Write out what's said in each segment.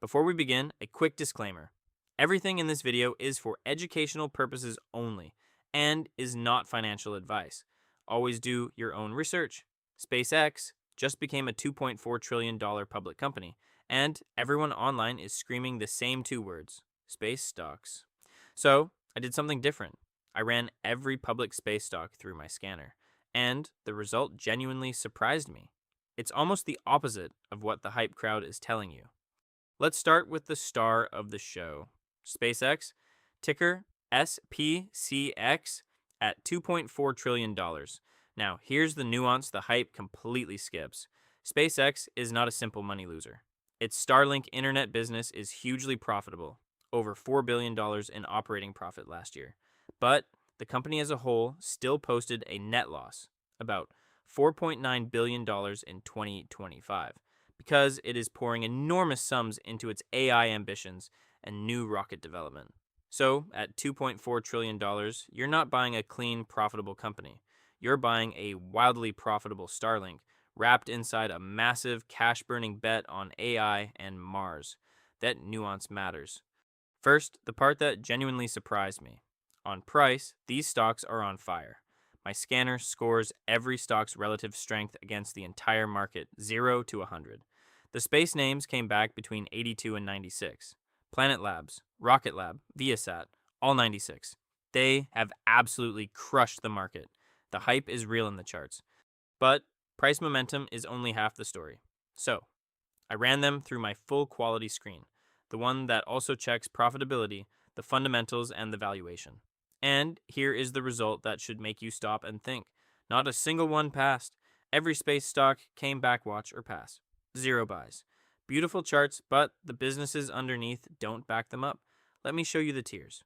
Before we begin, a quick disclaimer. Everything in this video is for educational purposes only and is not financial advice. Always do your own research. SpaceX just became a $2.4 trillion public company, and everyone online is screaming the same two words, space stocks. So I did something different. I ran every public space stock through my scanner, and the result genuinely surprised me. It's almost the opposite of what the hype crowd is telling you. Let's start with the star of the show, SpaceX, ticker SPCX at $2.4 trillion. Now, here's the nuance the hype completely skips. SpaceX is not a simple money loser. Its Starlink internet business is hugely profitable, over $4 billion in operating profit last year. But the company as a whole still posted a net loss, about $4.9 billion in 2025, because it is pouring enormous sums into its AI ambitions and new rocket development. So, at $2.4 trillion, you're not buying a clean, profitable company. You're buying a wildly profitable Starlink wrapped inside a massive cash-burning bet on AI and Mars. That nuance matters. First, the part that genuinely surprised me. On price, these stocks are on fire. My scanner scores every stock's relative strength against the entire market, 0 to 100. The space names came back between 82 and 96. Planet Labs, Rocket Lab, Viasat, all 96. They have absolutely crushed the market. The hype is real in the charts. But price momentum is only half the story. So, I ran them through my full quality screen, the one that also checks profitability, the fundamentals, and the valuation. And here is the result that should make you stop and think. Not a single one passed. Every space stock came back watch or pass. 0 buys. Beautiful charts, but the businesses underneath don't back them up. Let me show you the tiers.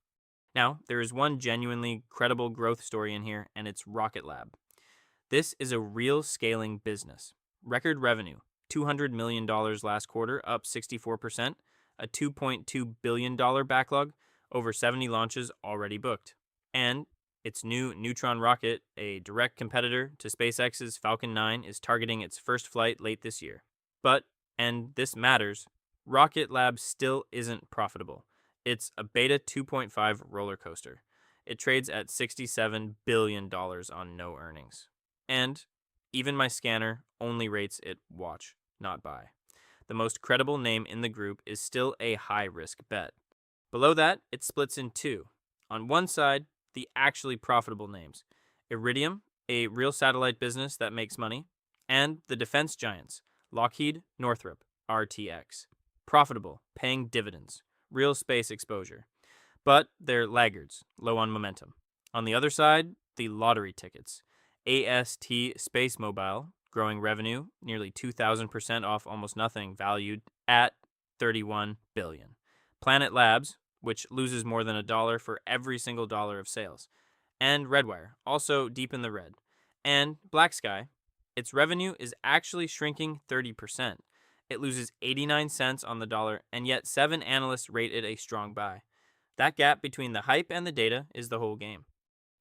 Now, there is one genuinely credible growth story in here, and it's Rocket Lab. This is a real scaling business. Record revenue, $200 million last quarter, up 64%, a $2.2 billion backlog, over 70 launches already booked. And its new Neutron rocket, a direct competitor to SpaceX's Falcon 9, is targeting its first flight late this year. But, and this matters, Rocket Lab still isn't profitable. It's a beta 2.5 roller coaster. It trades at $67 billion on no earnings. And even my scanner only rates it watch, not buy. The most credible name in the group is still a high-risk bet. Below that, it splits in two. On one side, the actually profitable names. Iridium, a real satellite business that makes money, and the defense giants, Lockheed, Northrop, RTX. Profitable, paying dividends, real space exposure. But they're laggards, low on momentum. On the other side, the lottery tickets. ASTS Space Mobile, growing revenue, nearly 2,000% off almost nothing, valued at $31 billion. Planet Labs, which loses more than $1 for every single dollar of sales. And Redwire, also deep in the red. And BlackSky, its revenue is actually shrinking 30%. It loses 89 cents on the dollar, and yet 7 analysts rate it a strong buy. That gap between the hype and the data is the whole game.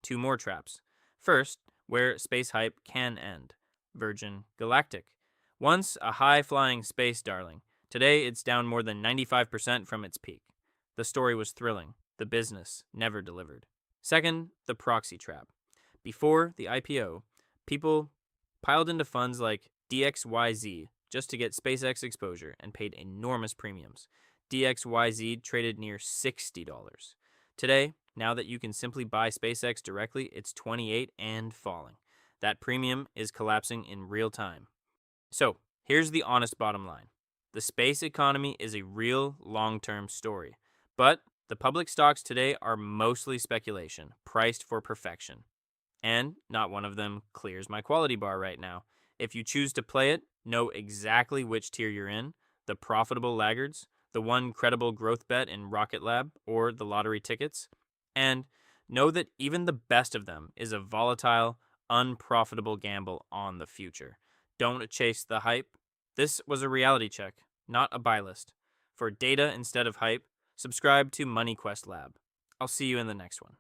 2 more traps. First, where space hype can end. Virgin Galactic. Once a high-flying space darling, today it's down more than 95% from its peak. The story was thrilling. The business never delivered. Second, the proxy trap. Before the IPO, people piled into funds like DXYZ just to get SpaceX exposure and paid enormous premiums. DXYZ traded near $60. Today, now that you can simply buy SpaceX directly, it's $28 and falling. That premium is collapsing in real time. So, here's the honest bottom line. The space economy is a real long-term story. But the public stocks today are mostly speculation, priced for perfection. And not one of them clears my quality bar right now. If you choose to play it, know exactly which tier you're in, the profitable laggards, the one credible growth bet in Rocket Lab, or the lottery tickets. And know that even the best of them is a volatile, unprofitable gamble on the future. Don't chase the hype. This was a reality check, not a buy list. For data instead of hype, subscribe to MoneyQuest Lab. I'll see you in the next one.